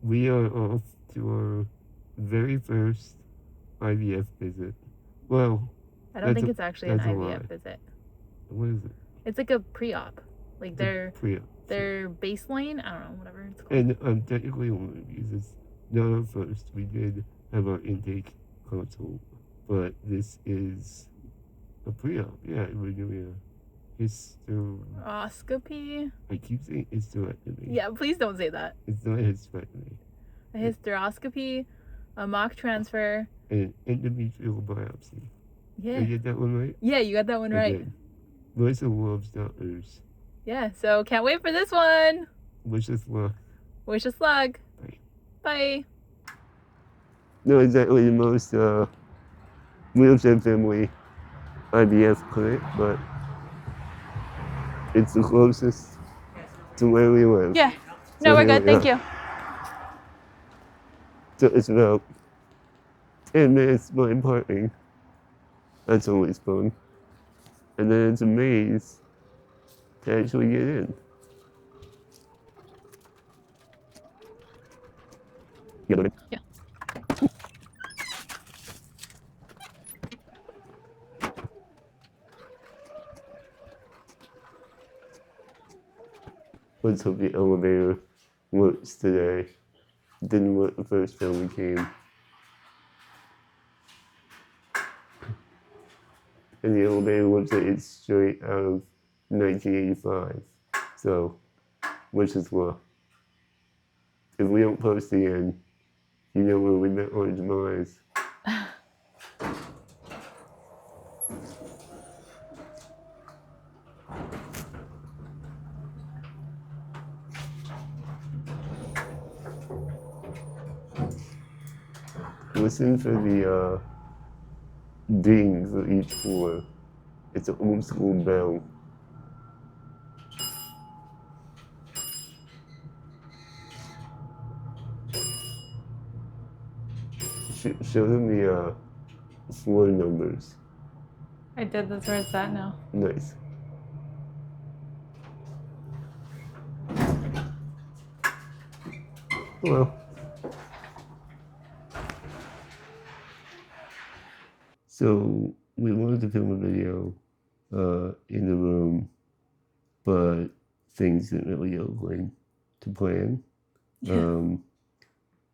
we are off to our very first IVF visit. Well, I don't think it's actually an that's a IVF lie. visit. What is it? It's like a pre-op. Like their Pre-op. baseline. I don't know, whatever it's called. And technically only because it's not our first. We did have our intake consult, but this is a pre-op. Yeah, we're doing a Hysteroscopy. I keep saying hysterectomy. Yeah, please don't say that. It's not hysterectomy. A hysteroscopy, a mock transfer, and an endometrial biopsy. Yeah. Did I get that one right? Yeah, you got that one right. Did. Marissa loves doctors. Yeah, so can't wait for this one. Wish us luck. Wish us luck. Bye. Bye. Not exactly the most wheelchair friendly IVF clinic, but it's the closest to where we live. Yeah. No, we're good. Thank you. So it's about 10 minutes by parking. That's always fun. And then it's a maze to actually get in. Yeah. Let's hope the elevator works today. Didn't work the first time we came. And the elevator looks like it's straight out of 1985. So, wish us luck. If we don't post again, you know where we met our demise. Listen for the dings of each floor. It's an old school bell. Show them the floor numbers. I did. That's where it's at now. Nice. Hello. So we wanted to film a video in the room, but things didn't really go according to plan. Yeah.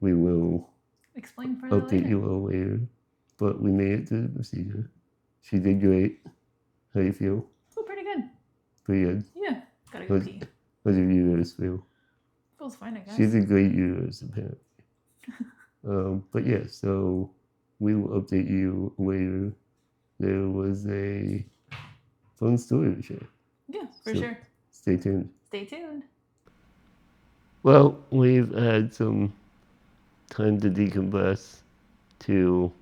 We will Explain further update later. you a little later, but we made it to the procedure. She did great. How do you feel? Feel pretty good. Pretty good. Yeah. Gotta go pee. How does your uterus feel? Feels fine, I guess. She's a great uterus, apparently. But yeah, so we will update you later. There was a fun story to share. Yeah, for sure. Stay tuned. Stay tuned. Well, we've had some time to decompress, to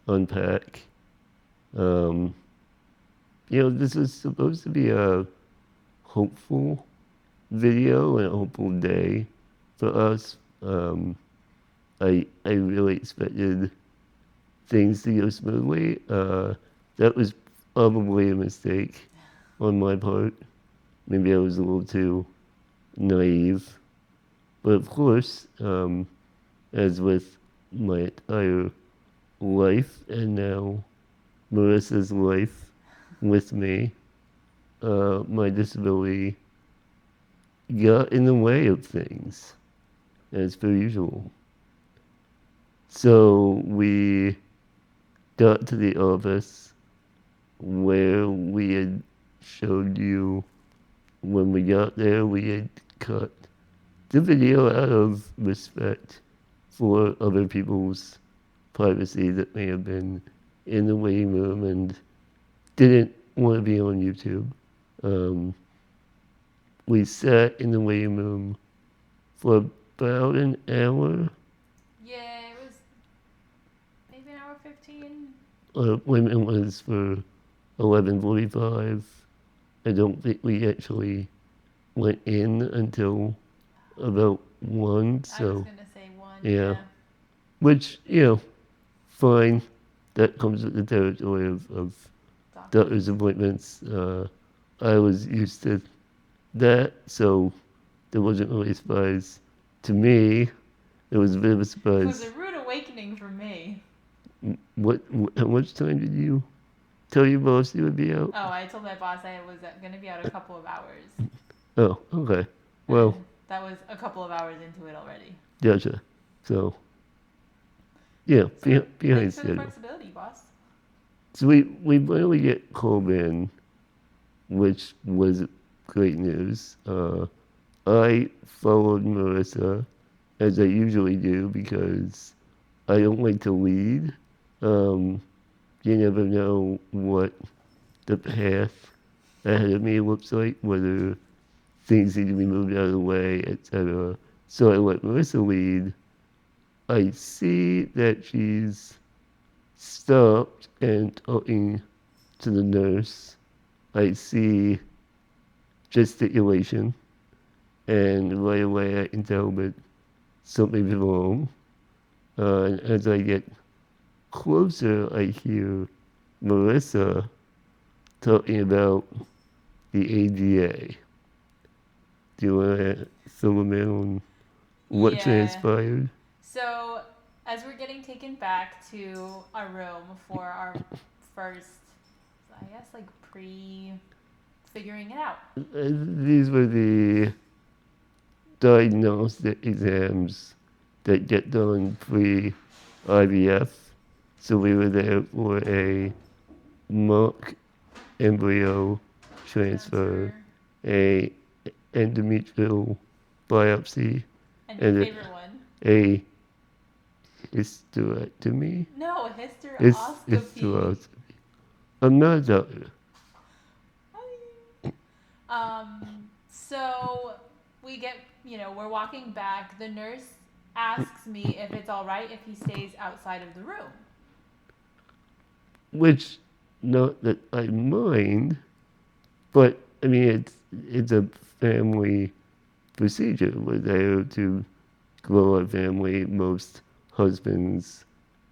unpack. This is supposed to be a hopeful video and a hopeful day for us. I really expected things to go smoothly. That was probably a mistake on my part. Maybe I was a little too naive. But of course, as with my entire life and now Marissa's life with me, my disability got in the way of things, as per usual. So we got to the office where we had showed you when we got there, we had cut the video out of respect for other people's privacy that may have been in the waiting room and didn't want to be on YouTube. We sat in the waiting room for about an hour. Yeah, it was maybe an hour 15. Appointment was for 11:45. I don't think we actually went in until about 1. So, I was going to say 1. Yeah. Which, fine. That comes with the territory of doctor's appointments. I was used to that, so there wasn't really a surprise to me. It was a bit of a It was a surprise. rude awakening for me. How much time did you tell your boss you would be out? Oh, I told my boss I was going to be out a couple of hours. Oh, okay. Well, And that was a couple of hours into it already. gotcha. So, yeah, So behind thanks for the schedule. flexibility, boss. So we finally get called in, which was great news. I followed Marissa as I usually do because I don't like to lead. Um, you never know what the path ahead of me looks like, whether things need to be moved out of the way, etc. So I let Marissa lead. I see that she's stopped and talking to the nurse. I see gesticulation, and right away I can tell that something's wrong. And as I get closer, I hear Marissa talking about the ADA. Do you want to fill them in on what Yeah. transpired? So, as we're getting taken back to our room for our first, I guess, like pre figuring it out. These were the diagnostic exams that get done pre IVF. So we were there for a mock embryo transfer, Transfer. a endometrial biopsy, And your and favorite one? a hysterectomy. No, It's to hysteroscopy. us. I'm not a doctor. So we get, we're walking back. The nurse asks me if it's all right if he stays outside of the room. Which, not that I mind, but I mean it's a family procedure. We're there to grow our family. Most husbands,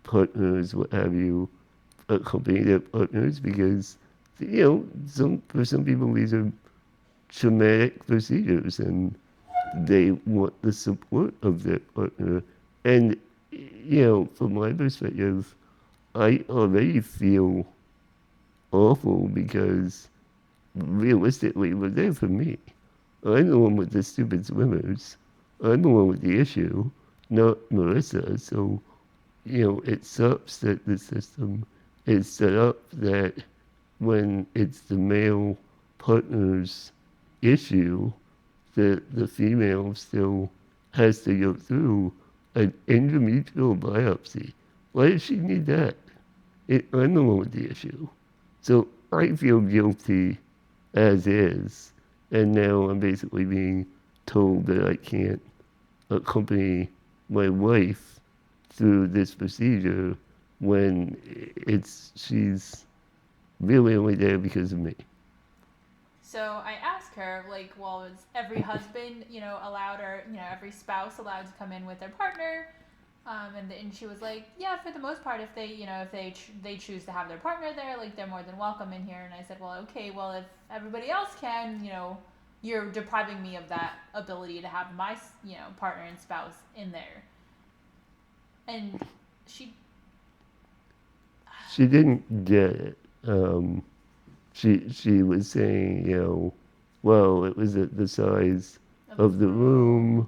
partners, what have you, accompany their partners because for some people these are traumatic procedures and they want the support of their partner. And from my perspective, I already feel awful because realistically, we're there for me. I'm the one with the stupid swimmers. I'm the one with the issue, not Marissa. So, it sucks that the system is set up that when it's the male partner's issue, the female still has to go through an endometrial biopsy. Why does she need that? I'm the one with the issue. So I feel guilty as is. And now I'm basically being told that I can't accompany my wife through this procedure when she's really only there because of me. So I ask her, like, well, is every husband, allowed, or, every spouse allowed to come in with their partner? And she was like, yeah, for the most part, if they, they choose to have their partner there, like, they're more than welcome in here. And I said, well, okay, well, if everybody else can, you're depriving me of that ability to have my, partner and spouse in there. And she, She didn't get it. She was saying, well, it was the size of the of the room.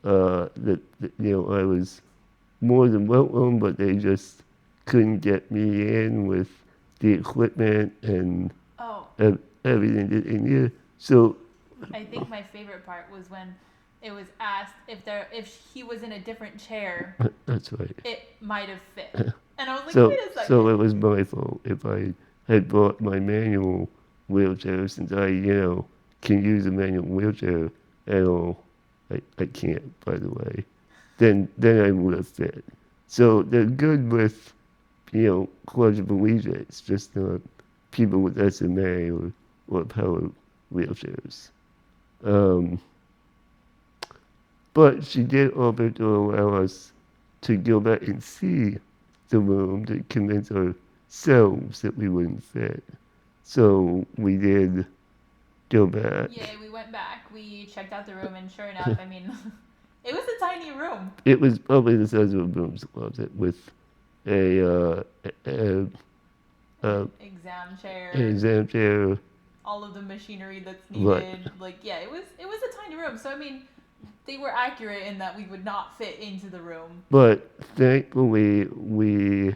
room. That I was more than welcome, but they just couldn't get me in with the equipment and Oh, everything that they needed. So I think my favorite part was when it was asked if he was in a different chair, that's right. it might have fit. And I was like, So wait a so second. it was my fault if I had bought my manual wheelchair since I can use a manual wheelchair at all. I can't, by the way. Then I would have fit. So they're good with quadriplegia. It's just not people with SMA or power wheelchairs. Um, but she did offer to allow us to go back and see the room to convince ourselves that we wouldn't fit. So we did go back. Yeah, we went back. We checked out the room, and sure enough, I mean, It was a tiny room. It was probably the size of a broom's closet with a, a, a Exam an chair, exam chair. all of the machinery that's Right. needed. Like, yeah, it was a tiny room. So I mean, they were accurate in that we would not fit into the room. But thankfully, we,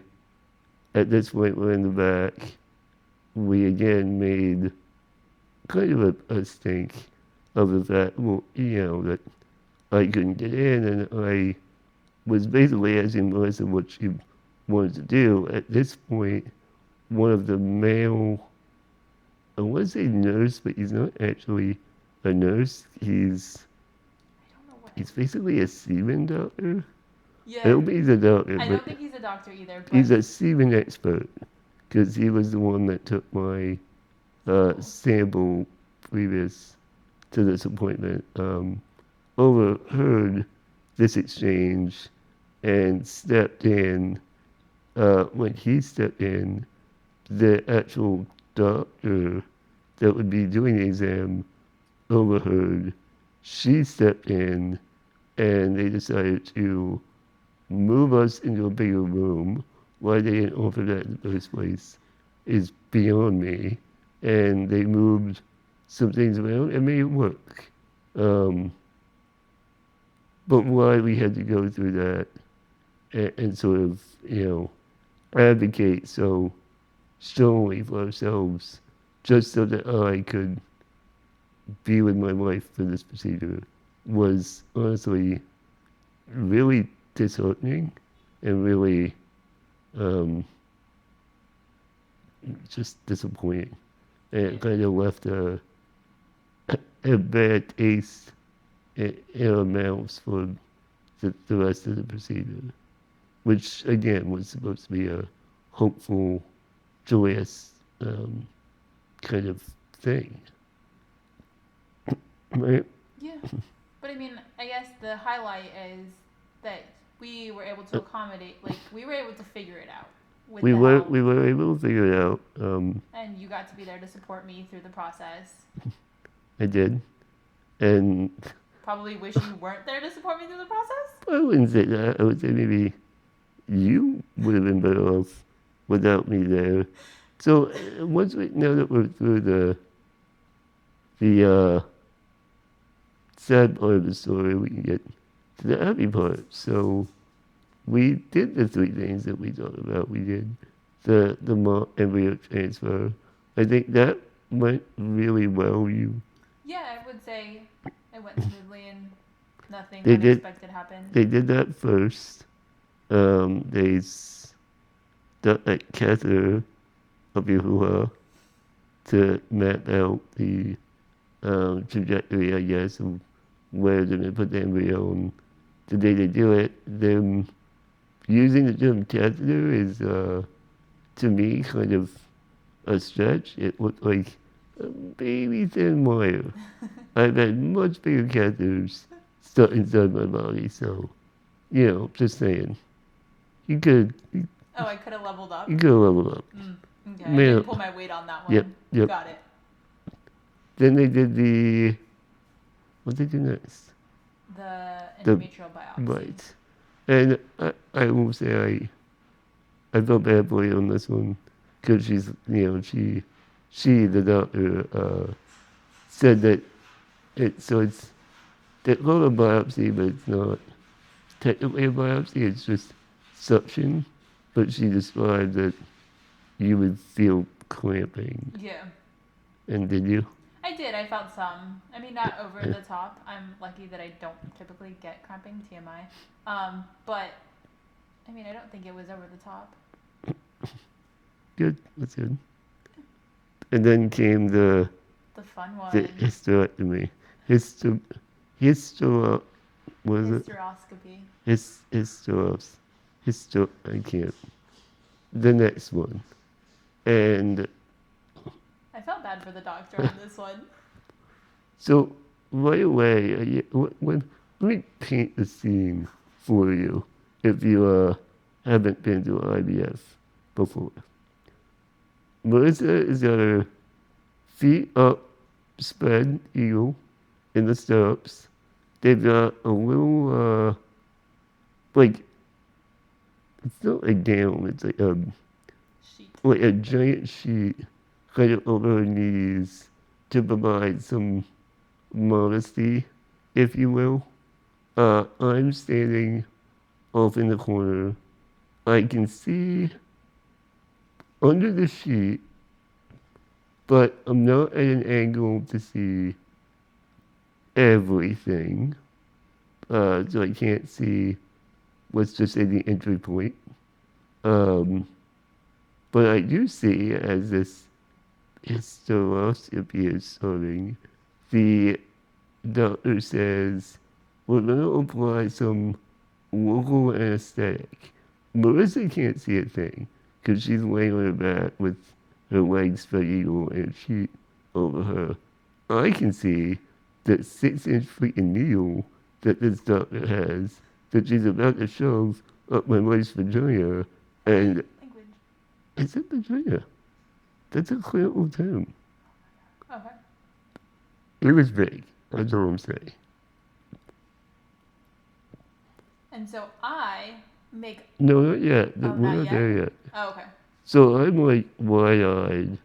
at this point, we're in the back. We again made kind of a stink of the fact, well, that I couldn't get in, and I was basically asking Melissa what she wanted to do. At this point, one of the male, I want to say nurse, but he's not actually a nurse. I don't know what. He's basically a semen doctor. I Yeah, don't think he's a doctor, I but don't think he's a doctor either. But he's a semen expert because he was the one that took my sample previous to this appointment. Overheard this exchange and stepped in. When he stepped in, the actual doctor that would be doing the exam overheard. She stepped in, and they decided to move us into a bigger room. Why they didn't offer that in the first place is beyond me. And they moved some things around and made it work. Um, but why we had to go through that and sort of, advocate so strongly for ourselves just so that I could be with my wife for this procedure was honestly really disheartening and really um, just disappointing. And it kind of left a bad taste in our mouths for the rest of the procedure, which again was supposed to be a hopeful, joyous kind of thing. Right? yeah, but I mean, I guess the highlight is that we were able to accommodate. Like, we were able to figure it out with We the were help, we were able to figure it out. and you got to be there to support me through the process. I did, and Probably wish you weren't there to support me through the process. I wouldn't say that. I would say maybe you would have been better off without me there. So once we now that we're through the sad part of the story, we can get to the happy part. So we did the three things that we talked about. We did the embryo transfer. I think that went really well. Yeah, I would say it went smoothly and nothing They did unexpected happened. they did that first. They stuck a catheter up your hoo-ha to map out the trajectory, I guess, of where they're going to put the embryo. And the day they do it, them using the term catheter is, to me, kind of a stretch. It looked like a baby thin wire. I've had much bigger catheters stuck inside my body, so, just saying. You could, Oh, I could have leveled up. you could level up. Okay, I Man, didn't pull my weight on that one. Yep. Got it. Then they did what did they do next? The The endometrial biopsy. Right. And I will say I felt bad for you on this one because she's, the doctor, said that it's they call it a biopsy, but it's not technically a biopsy, it's just suction. But she described that you would feel clamping. Yeah. And did you? I did. I felt some. I mean, not over the top. I'm lucky that I don't typically get cramping, TMI. But I mean, I don't think it was over the top. Good. That's good. And then came the fun one. hysterectomy. What is it? Hysteroscopy. I can't. The next one. And I felt bad for the doctor on this one. so right away, let me paint the scene for you if you haven't been to IVF before. Marissa is got her feet up, spread eagle in the stirrups. they've got a little, like, it's not a gown, it's Sheet. like a giant sheet kind of over her knees to provide some modesty, if you will. I'm standing off in the corner. I can see under the sheet, but I'm not at an angle to see everything. So I can't see, let's just say, the entry point. Um, but I do see, as this hysteroscopy is starting, the doctor says, we're going to apply some local anesthetic. Marissa can't see a thing because she's laying on her back with her legs spread eagle and a sheet over her. I can see that 6-inch freaking needle that this doctor has that she's about to shove up my wife's vagina. And Language. is it vagina? That's a clinical term. Okay. It was big. That's all I'm saying. And so I make. No, not yet. Oh, We're not not there yet? yet. Oh, okay. So I'm like wide-eyed,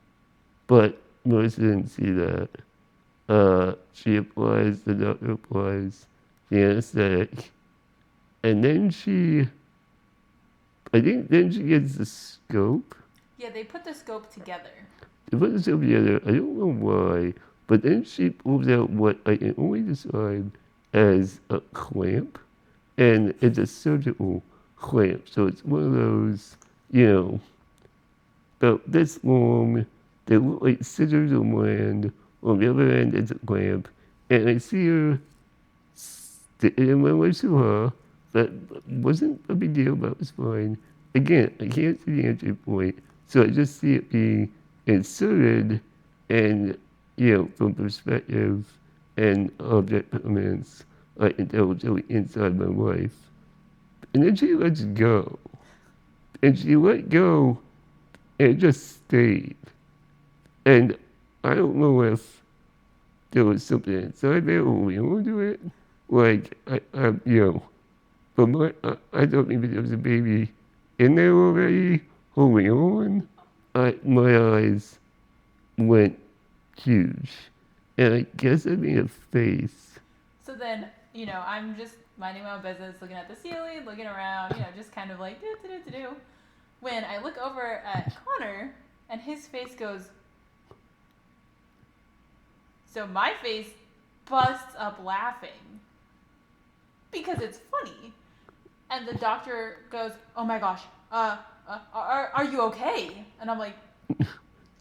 but Marissa didn't see that. She applies, the doctor applies the anesthetic, and then I think then she gets the scope. Yeah, they put the scope together. They put the scope together, I don't know why, but then she pulls out what I can only describe as a clamp, and it's a surgical clamp, so it's one of those, about this long. They look like scissors on one end. On the other end, it's a clamp. And I see her sticking in my wife's hoo-ha. That wasn't a big deal, but it was fine. Again, I can't see the entry point, so I just see it being inserted and, from perspective and object permanence, I can tell it's really inside my wife. And then she lets go. And she let go and it just stayed. And I don't know if there was something inside there holding on to it. Like, but I don't even there was a baby in there already holding on. My eyes went huge. And I guess I made a face. So then, I'm just minding my own business, looking at the ceiling, looking around, just kind of like do. When I look over at Connor and his face goes. So my face busts up laughing because it's funny. And the doctor goes, "Oh my gosh, are you okay?" And I'm like,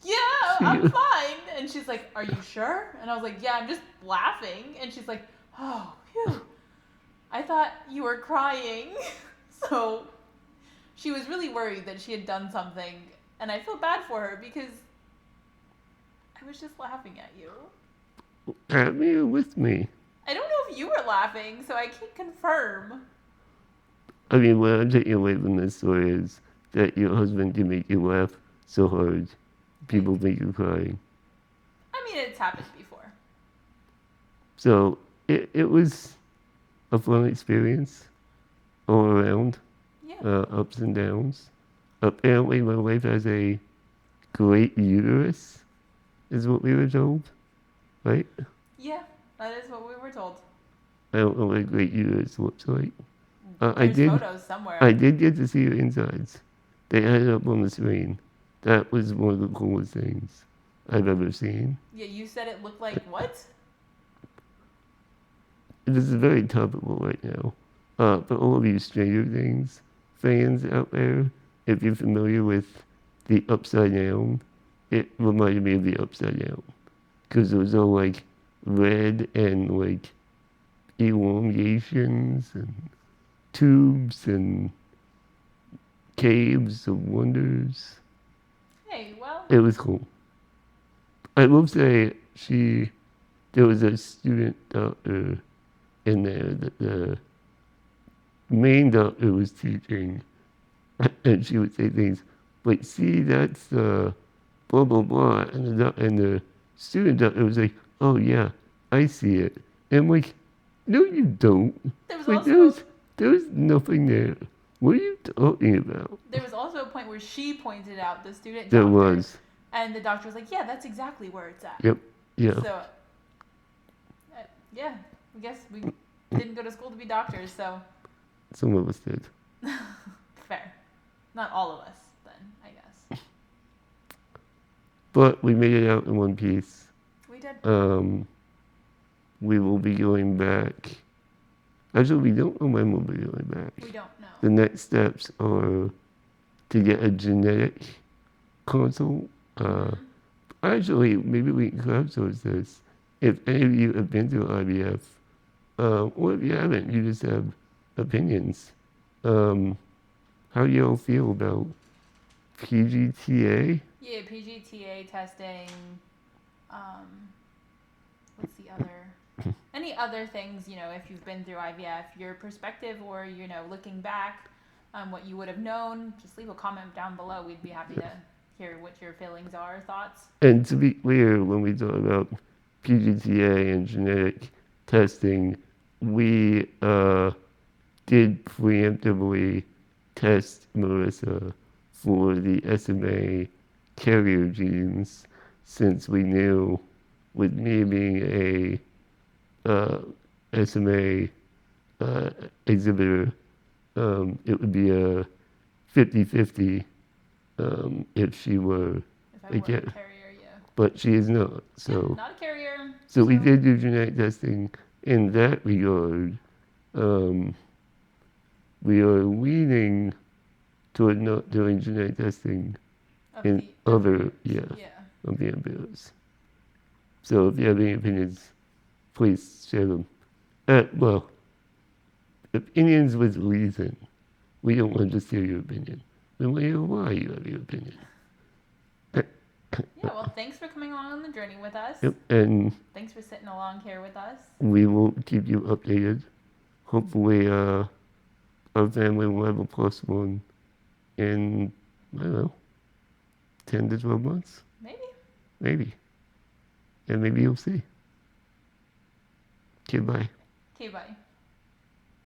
"Yeah, I'm fine." And she's like, "Are you sure?" And I was like, "Yeah, I'm just laughing." And she's like, "Oh, phew. I thought you were crying." So she was really worried that she had done something. And I feel bad for her because I was just laughing at you. At me or with me? I don't know if you were laughing, so I can't confirm. I mean, what I'm taking away from this story is that your husband can make you laugh so hard, people think you're crying. I mean, it's happened before. So it was a fun experience all around, Yeah. ups and downs. Apparently, my wife has a great uterus, is what we were told, right? Yeah, that is what we were told. I don't know what a great uterus looks like. There's photos somewhere. I did get to see her insides. They had it up on the screen. That was one of the coolest things I've ever seen. Yeah, you said it looked like what? This is very topical right now. For all of you Stranger Things fans out there, if you're familiar with the Upside Down, it reminded me of the Upside Down. Because it was all like red and like elongations and tubes and caves of wonders. Hey, well. It was cool. I will say there was a student doctor in there that the main doctor was teaching, and she would say things like, "See, that's blah blah blah," and the student doctor was like, "Oh yeah, I see it," and I'm like, No, you don't. There was Like, also there's nothing there. What are you talking about? there was also a point where she pointed out the student There doctor, was. and the doctor was like, "Yeah, that's exactly where it's at." Yep. Yeah. So, yeah, I guess we didn't go to school to be doctors, so Some of us did. fair. Not all of us, then, I guess. But we made it out in one piece. We did. We will be going back. Actually, we don't know when we'll be going back. We don't know. The next steps are to get a genetic consult. Actually, maybe we can crowdsource this. If any of you have been through IVF, or if you haven't, you just have opinions. How do y'all feel about PGT-A? Yeah, PGT-A testing. What's the other? Any other things, if you've been through IVF, your perspective or, looking back, what you would have known, just leave a comment down below. We'd be happy to hear what your feelings are, thoughts. And to be clear, when we talk about PGT-A and genetic testing, we did preemptively test Marissa for the SMA carrier genes, since we knew, with me being a SMA exhibitor, it would be a 50-50 if she were If I were a carrier, yeah. but she is not. So Yeah, not a carrier. so we did do genetic testing in that regard. We are leaning toward not doing genetic testing in other, of the embryos. So if you have any opinions, please share them. Well, opinions with reason. We don't want to just hear your opinion. We want to hear why you have your opinion. Yeah, well, thanks for coming along on the journey with us. Yep, and thanks for sitting along here with us. We will keep you updated. Hopefully, our family will have a plus one in, I don't know, 10 to 12 months. Maybe. And maybe you'll see. Okay, bye. Okay, bye.